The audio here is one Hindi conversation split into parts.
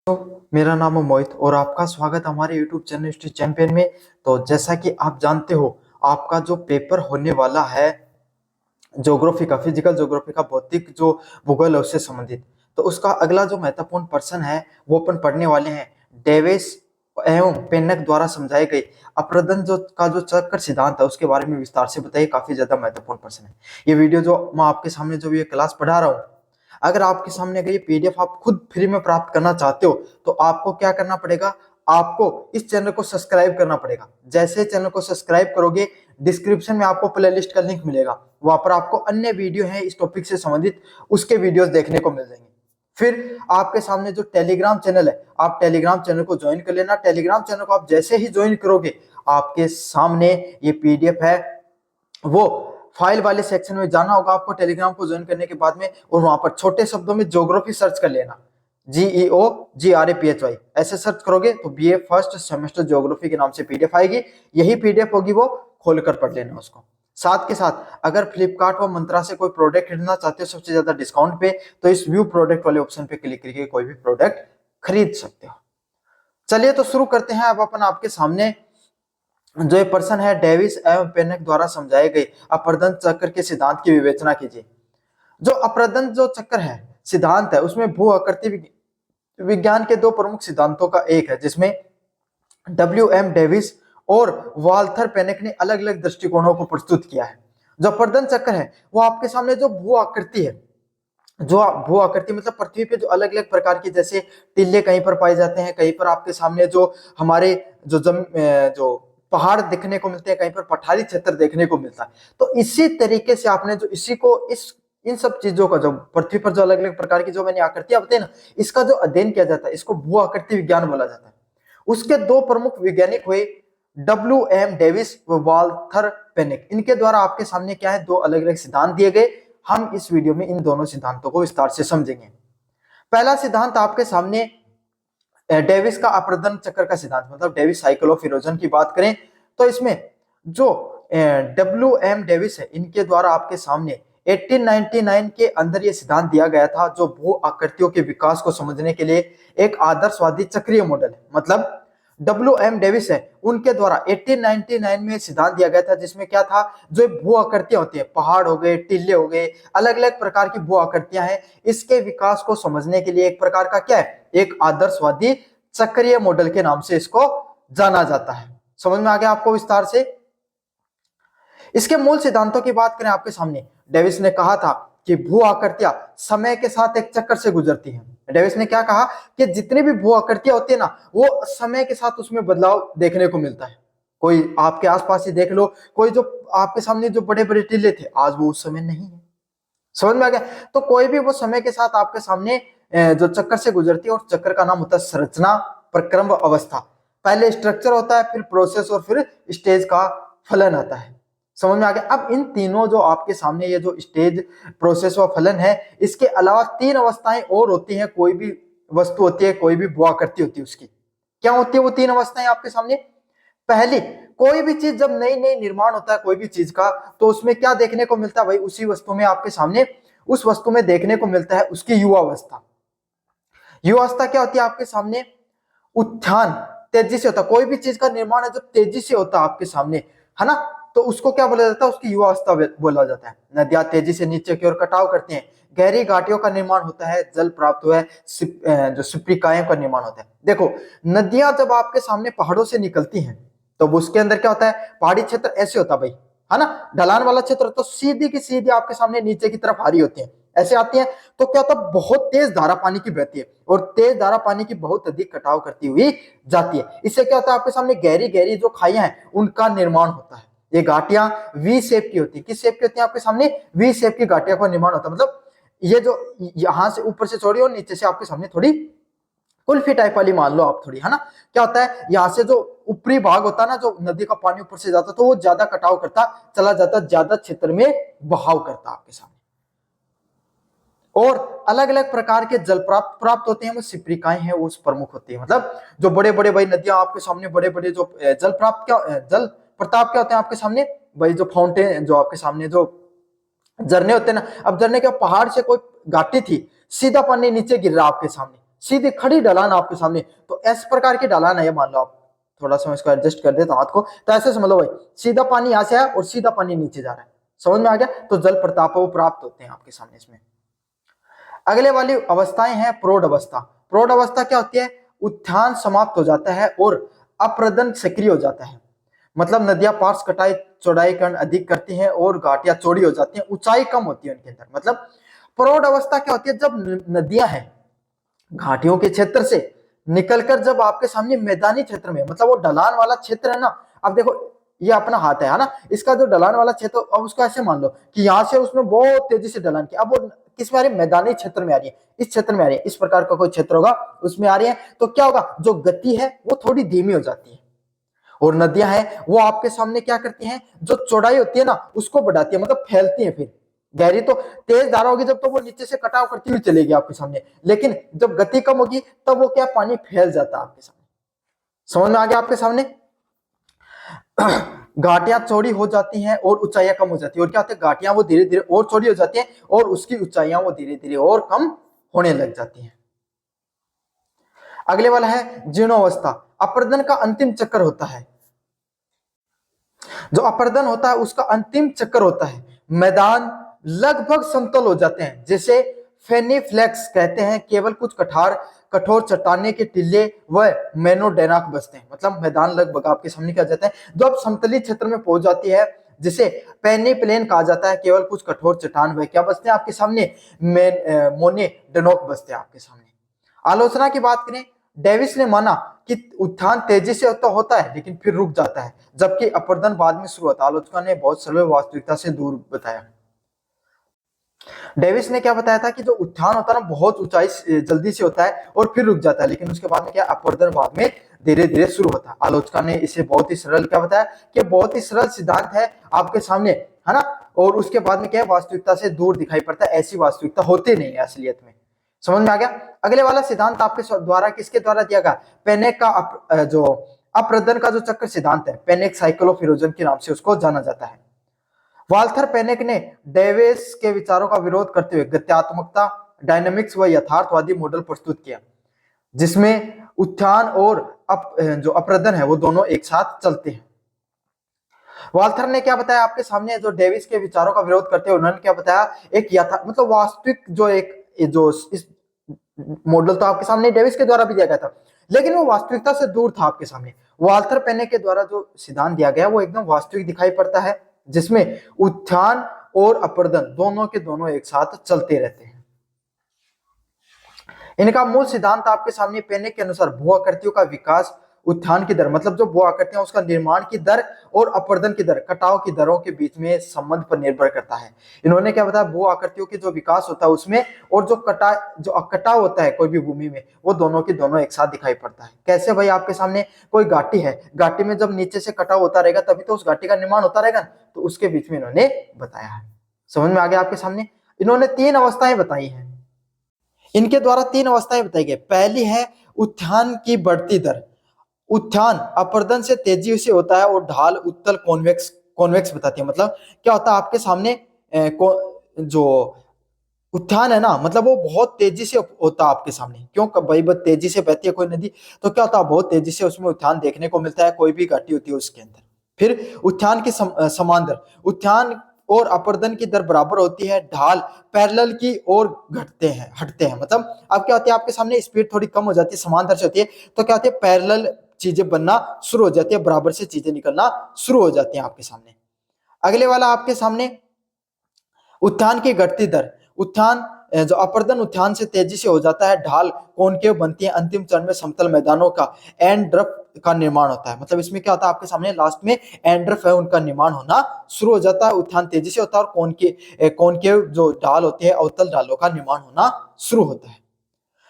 मेरा नाम है मोहित और आपका स्वागत हमारे YouTube चैनल हिस्ट्री चैंपियन में। तो जैसा कि आप जानते हो, आपका जो पेपर होने वाला है ज्योग्राफी का, फिजिकल ज्योग्राफी का, भौतिक जो भूगोल है उससे संबंधित, तो उसका अगला जो महत्वपूर्ण प्रश्न है वो अपन पढ़ने वाले हैं। डेविस एवं पेनक द्वारा समझाए गए अप्रदन जो चक्कर सिद्धांत है उसके बारे में विस्तार से बताइए। काफी ज्यादा महत्वपूर्ण प्रश्न है ये वीडियो जो मैं आपके सामने जो ये क्लास पढ़ा रहा हूँ। अगर आपके सामने अगर ये पीडीएफ आप खुद फ्री में प्राप्त करना चाहते हो तो आपको क्या करना पड़ेगा, आपको इस चैनल को सब्सक्राइब करना पड़ेगा। जैसे चैनल को सब्सक्राइब करोगे, डिस्क्रिप्शन में आपको प्लेलिस्ट का लिंक मिलेगा, वहां पर आपको अन्य वीडियो है इस टॉपिक से संबंधित, उसके वीडियोस देखने को मिल जाएंगे। फिर आपके सामने जो टेलीग्राम चैनल है, आप टेलीग्राम चैनल को ज्वाइन कर लेना। टेलीग्राम चैनल को आप जैसे ही ज्वाइन करोगे, आपके सामने ये पीडीएफ है, वो फाइल वाले सेक्शन में जाना होगा आपको टेलीग्राम को ज्वाइन करने के बाद में, और वहां पर छोटे शब्दों में ज्योग्राफी सर्च कर लेना। GEOGRAPHY ऐसे सर्च करोगे तो बीए फर्स्ट सेमेस्टर ज्योग्राफी के नाम से पीडीएफ आएगी। यही पीडीएफ होगी, वो खोलकर पढ़ लेना उसको। साथ के साथ अगर फ्लिपकार्ट व मंत्रा से कोई प्रोडक्ट खरीदना चाहते हो सबसे ज्यादा डिस्काउंट पे, तो इस व्यू प्रोडक्ट वाले ऑप्शन पे क्लिक करके कोई भी प्रोडक्ट खरीद सकते हो। चलिए तो शुरू करते हैं। अब अपन आपके सामने जो ये प्रश्न है, डेविस एवं पेनक द्वारा समझाए गए अपर्दन चक्र के सिद्धांत की विवेचना कीजिए। जो अपर्दन जो चक्र है सिद्धांत है उसमें भू आकृति विज्ञान के दो प्रमुख सिद्धांतों का एक है, जिसमें WM डेविस और वाल्थर पेनक ने अलग अलग दृष्टिकोणों को प्रस्तुत किया है। जो अपर्दन चक्र है वो आपके सामने जो भू आकृति है, जो भू आकृति मतलब पृथ्वी पे जो अलग अलग प्रकार की, जैसे टिल्ले कहीं पर पाए जाते हैं, कहीं पर आपके सामने जो हमारे जो पहाड़ देखने को मिलते हैं, कहीं पर पठारी क्षेत्र देखने को मिलता है। तो इसी तरीके से आपने जो इसी को इन सब चीजों का जो पृथ्वी पर जो अलग अलग प्रकार की जो मैंने आकृतियां बताई ना, इसका जो अध्ययन किया जाता है इसको भू आकृति विज्ञान बोला जाता है। उसके दो प्रमुख वैज्ञानिक हुए WM डेविस व वाल्थर पेनेक। इनके द्वारा आपके सामने क्या है, दो अलग अलग सिद्धांत दिए गए। हम इस वीडियो में इन दोनों सिद्धांतों को विस्तार से समझेंगे। पहला सिद्धांत आपके सामने डेविस का अप्रदन चक्र का सिद्धांत, मतलब डेविस साइकिल ऑफ इरोजन की बात करें तो इसमें जो WM डेविस है इनके द्वारा आपके सामने 1899 के अंदर ये सिद्धांत दिया गया था, जो भू आकृतियों के विकास को समझने के लिए एक आदर्शवादी चक्रीय मॉडल है। मतलब WM डेविस है उनके द्वारा 1899 में सिद्धांत दिया गया था, जिसमें क्या था, जो भू आकृतियां होती है, पहाड़ हो गए, टिल्ले हो गए, अलग अलग प्रकार की भू आकृतियां हैं, इसके विकास को समझने के लिए एक प्रकार का क्या है, एक आदर्शवादी चक्रीय मॉडल के नाम से इसको जाना जाता है। समझ में आ गया आपको विस्तार से। इसके मूल सिद्धांतों की बात करें आपके सामने, डेविस ने कहा था कि भू आकृतियां समय के साथ एक चक्कर से गुजरती हैं। डेविस ने क्या कहा कि जितनी भी भू आकृतियां होती है ना, वो समय के साथ उसमें बदलाव देखने को मिलता है। कोई आपके आसपास ही देख लो, कोई जो आपके सामने जो बड़े बड़े टीले थे आज वो उस समय नहीं है। समझ में आ गया। तो कोई भी वो समय के साथ आपके सामने जो चक्कर से गुजरती है, और चक्कर का नाम होता है संरचना, प्रक्रम व अवस्था। पहले स्ट्रक्चर होता है, फिर प्रोसेस और फिर स्टेज का फलन आता है। समझ में आ गया। अब इन तीनों जो आपके सामने ये जो स्टेज, प्रोसेस व फलन है, इसके अलावा तीन अवस्थाएं और होती हैं। कोई भी वस्तु होती है, कोई भी भू आकृति होती है, उसकी क्या होती है वो तीन अवस्थाएं आपके सामने। पहली, कोई भी चीज जब नई नई निर्माण होता है कोई भी चीज का, तो उसमें क्या देखने को मिलता है भाई, उसी वस्तु में आपके सामने, उस वस्तु में देखने को मिलता है उसकी युवावस्था। युवावस्था क्या होती है आपके सामने, उत्थान, तेजी से होता है। कोई भी चीज का निर्माण है जब तेजी से होता है आपके सामने, है ना, तो उसको क्या बोला जाता है, उसकी युवावस्था बोला जाता है। नदियां तेजी से नीचे की ओर कटाव करती हैं, गहरी घाटियों का निर्माण होता है, जल प्राप्त हुआ है, जो सिप्रिकायों का निर्माण होता है। देखो, नदियां जब आपके सामने पहाड़ों से निकलती हैं तो उसके अंदर क्या होता है, पहाड़ी क्षेत्र ऐसे होता है भाई, है ना, ढलान वाला क्षेत्र तो सीधी की सीधी आपके सामने नीचे की तरफ आ रही होती है, ऐसे आती है। तो क्या होता है, बहुत तेज धारा पानी की बहती है, और तेज धारा पानी की बहुत अधिक कटाव करती हुई जाती है। इससे क्या होता है, आपके सामने गहरी गहरी जो खाइयां हैं उनका निर्माण होता है। ये घाटियां वी शेप की होती है। किस शेप की होती है आपके सामने, वी शेप की घाटियों का निर्माण होता है। मतलब ये जो यहां से ऊपर से चौड़ी और नीचे से आपके सामने थोड़ी कुल्फी टाइप वाली मान लो आप थोड़ी, है ना। क्या होता है, यहाँ से जो ऊपरी भाग होता है ना, जो नदी का पानी ऊपर से जाता तो वो ज्यादा कटाव करता चला जाता, ज्यादा क्षेत्र में बहाव करता आपके सामने। और अलग अलग प्रकार के जल प्राप्त होते हैं, वो सिप्रिकाएं हैं, वो प्रमुख होती है। मतलब जो बड़े बड़े भाई नदियां आपके सामने, बड़े बड़े जो जल प्रताप क्या होते हैं आपके सामने भाई, जो फाउंटेन, जो आपके सामने जो झरने होते हैं ना। अब झरने के पहाड़ से कोई घाटी थी, सीधा पानी नीचे गिर रहा आपके सामने, सीधी खड़ी ढलान आपके सामने, तो इस प्रकार की ढलान है ये, मान लो आप, थोड़ा सा मैं इसको एडजस्ट कर देता हूं हाथ को, तो ऐसे समझ लो भाई, सीधा पानी यहां से आया और सीधा पानी नीचे जा रहा है, समझ में आ गया। तो जल प्रताप वो प्राप्त होते हैं आपके सामने इसमें। अगले वाली अवस्थाएं हैं प्रौढ़ अवस्था। प्रौढ़ अवस्था क्या होती है, उत्थान समाप्त हो जाता है और अप्रदन सक्रिय हो जाता है, मतलब नदियां पार्श्व कटाई चौड़ाईकरण अधिक करती हैं और घाटियां चौड़ी हो जाती हैं, ऊंचाई कम होती है उनके अंदर। मतलब प्रौढ़ अवस्था क्या होती है, जब नदियां हैं घाटियों के क्षेत्र से निकलकर जब आपके सामने मैदानी क्षेत्र में, मतलब वो ढलान वाला क्षेत्र है ना, अब देखो ये अपना हाथ है ना, इसका जो ढलान वाला क्षेत्र, अब उसको ऐसे मान लो कि यहाँ से उसने बहुत तेजी से ढलान की, अब वो किस में आ रही है, मैदानी क्षेत्र में आ रही है, इस क्षेत्र में आ रही है, इस प्रकार का कोई क्षेत्र होगा उसमें आ रही है, तो क्या होगा, जो गति है वो थोड़ी धीमी हो जाती है। और नदियां हैं वो आपके सामने क्या करती हैं, जो चौड़ाई होती है ना उसको बढ़ाती है, मतलब फैलती है। फिर गहरी तो तेज धारा होगी जब, तो वो नीचे से कटाव करती हुई चलेगी आपके सामने, लेकिन जब गति कम होगी तब वो क्या, पानी फैल जाता है आपके सामने। समझ में आ गया आपके सामने। घाटियां चौड़ी हो जाती हैं और ऊंचाइयां कम हो जाती है, और क्या होता है, घाटियां वो धीरे धीरे और चौड़ी हो जाती हैं और उसकी ऊंचाइयां वो धीरे धीरे और कम होने लग जाती हैं। अगले वाला है जीर्णोवस्था। अपर्दन का अंतिम चक्कर होता है, जो अपर्दन होता है उसका अंतिम चक्कर होता है, मैदान लगभग समतल हो जाते हैं, जैसे फेनीफ्लेक्स कहते हैं, केवल कुछ कठोर चट्टाने के टिल्ले व मेनोडेनाक बचते हैं। मतलब मैदान लगभग आपके सामने क्या जाते हैं, जो अब समतली क्षेत्र में पहुंच जाती है, जिसे पेनी प्लेन कहा जाता है, केवल कुछ कठोर चट्टान वह क्या बचते हैं आपके सामने, मोने डेनोक बचते हैं आपके सामने। आलोचना की बात करें, डेविस ने माना कि उत्थान तेजी से होता है लेकिन फिर रुक जाता है, जबकि अपर्दन बाद में शुरू होता है। आलोचना ने बहुत सरल वास्तविकता से दूर बताया। डेविस ने क्या बताया था कि जो उत्थान होता है ना बहुत ऊंचाई जल्दी से होता है और फिर रुक जाता है, लेकिन उसके बाद में क्या, अपर्दन बाद में धीरे धीरे शुरू होता है। आलोचना ने इसे बहुत ही सरल क्या बताया कि बहुत ही सरल सिद्धांत है आपके सामने, है ना, और उसके बाद में क्या, वास्तविकता से दूर दिखाई पड़ता है, ऐसी वास्तविकता होती नहीं है असलियत में। समझ में आ गया। अगले वाला सिद्धांत आपके द्वारा किसके द्वारा दिया गया, पेनेक का जो अप्रदन का जो चक्र सिद्धांत है, पेनेक साइकिल ऑफ इरोजन के नाम से उसको जाना जाता है। वाल्थर पेनेक ने डेविस के विचारों का विरोध करते हुए गत्यात्मकता, डायनामिक्स व यथार्थवादी मॉडल प्रस्तुत किया, जिसमें उत्थान और जो अप्रदन है वो दोनों एक साथ चलते हैं। वाल्थर ने क्या बताया आपके सामने, जो डेविस के विचारों का विरोध करते हुए उन्होंने क्या बताया, एक मतलब वास्तविक जो एक जो इस मॉडल तो आपके सामने डेविस के द्वारा भी दिया गया था, लेकिन वो वास्तविकता से दूर था आपके सामने। वाल्थर पेने के द्वारा जो सिद्धांत दिया गया वो एकदम वास्तविक दिखाई पड़ता है, जिसमें उत्थान और अपर्दन दोनों के दोनों एक साथ चलते रहते हैं। इनका मूल सिद्धांत आपके सामने पेने के अनुसार भू आकृतियों का विकास उत्थान की दर, मतलब जो भू आकृतियां उसका निर्माण की दर और अपर्दन की दर, कटाव की दरों के बीच में संबंध पर निर्भर करता है। इन्होंने क्या बताया, भू आकृतियों की जो विकास होता है उसमें और जो कटाव होता है कोई भी भूमि में, वो दोनों के दोनों एक साथ दिखाई पड़ता है। कैसे भाई, आपके सामने कोई घाटी है, घाटी में जब नीचे से कटाव होता रहेगा तभी तो उस घाटी का निर्माण होता रहेगा, तो उसके बीच में इन्होंने बताया है। समझ में आ गया आपके सामने। इन्होंने 3 अवस्थाएं बताई हैं, इनके द्वारा 3 अवस्थाएं बताई गई। पहली है उत्थान की बढ़ती दर। उत्थान अपर्दन से तेजी से होता है और ढाल उत्तल कॉन्वेक्स बताती है। मतलब क्या होता है आपके सामने, जो उत्थान है ना, मतलब वो बहुत तेजी से होता है आपके सामने। क्यों भाई, बहुत तेजी से बहती है कोई नदी, तो क्या होता है, बहुत तेजी से उसमें उत्थान देखने को मिलता है, कोई भी घाटी होती है उसके अंदर। फिर उत्थान की समान दर, उत्थान और अपर्दन की दर बराबर होती है, ढाल पैरेलल की ओर हटते हैं। मतलब अब क्या होती है आपके सामने, स्पीड थोड़ी कम हो जाती है, समान दर से होती है, तो क्या होती है, पैरेलल चीजें बनना शुरू हो जाती है, बराबर से चीजें निकलना शुरू हो जाती हैं आपके सामने। अगले वाला आपके सामने उत्थान की घटती दर। उत्थान जो अपर्दन उत्थान से तेजी से हो जाता है, ढाल कॉनकेव बनती है, अंतिम चरण में समतल मैदानों का एंड्रफ का निर्माण होता है। मतलब इसमें क्या होता है आपके सामने, लास्ट में एंड्रफ है उनका निर्माण होना शुरू हो जाता है, उत्थान तेजी से होता है, और कॉनकेव जो ढाल होती है, अवतल ढालों का निर्माण होना शुरू होता है।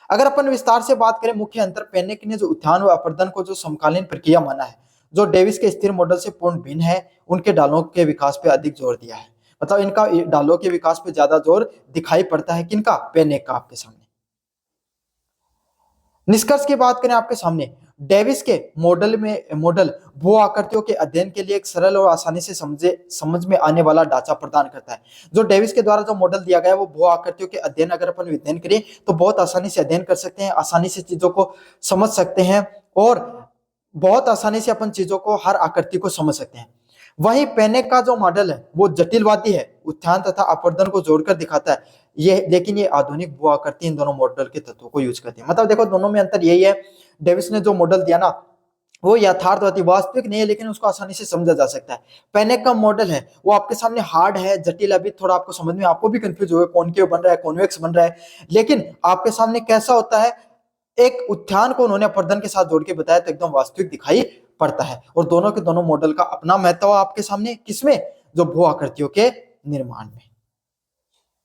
अगर अपन विस्तार से बात करें, मुख्य अंतर, पेनेक ने जो उत्थान व अपर्दन को जो समकालीन प्रक्रिया माना है, जो डेविस के स्थिर मॉडल से पूर्ण भिन्न है, उनके ढालों के विकास पे अधिक जोर दिया है। मतलब इनका ढालों के विकास पे ज्यादा जोर दिखाई पड़ता है, किनका, पेनेक का आपके सामने। निष्कर्ष की बात करें आपके सामने, डेविस के मॉडल भू आकृतियों के अध्ययन के लिए एक सरल और आसानी से समझ में आने वाला ढांचा प्रदान करता है। जो डेविस के द्वारा जो मॉडल दिया गया है वो भू आकृतियों के अध्ययन अगर अपन अध्ययन करें तो बहुत आसानी से अध्ययन कर सकते हैं, आसानी से चीजों को समझ सकते हैं और बहुत आसानी से अपन चीजों को, हर आकृति को समझ सकते हैं। वहीं पेनेक का जो मॉडल है वो जटिलवादी है, उत्थान तथा अपवर्तन को जोड़कर दिखाता है। लेकिन ये आधुनिक भू आकृति इन दोनों मॉडल के तत्वों को यूज करती है। मतलब देखो दोनों में अंतर यही है, डेविस ने जो मॉडल दिया ना वो यथार्थवादी, वास्तविक नहीं है लेकिन उसको आसानी से समझा जा सकता है। पेनेक का मॉडल है वो आपके सामने हार्ड है, जटिल, अभी थोड़ा आपको समझ में, आपको भी कंफ्यूज होगा कॉनकेव बन रहा है, कॉन्वेक्स बन रहा है, लेकिन आपके सामने कैसा होता है, एक उत्थान को उन्होंने अपवर्तन के साथ जोड़ के बताया तो एकदम वास्तविक दिखाई पड़ता है। और दोनों के दोनों मॉडल का अपना महत्व आपके सामने किसमें, जो भू आकृतियों के निर्माण में।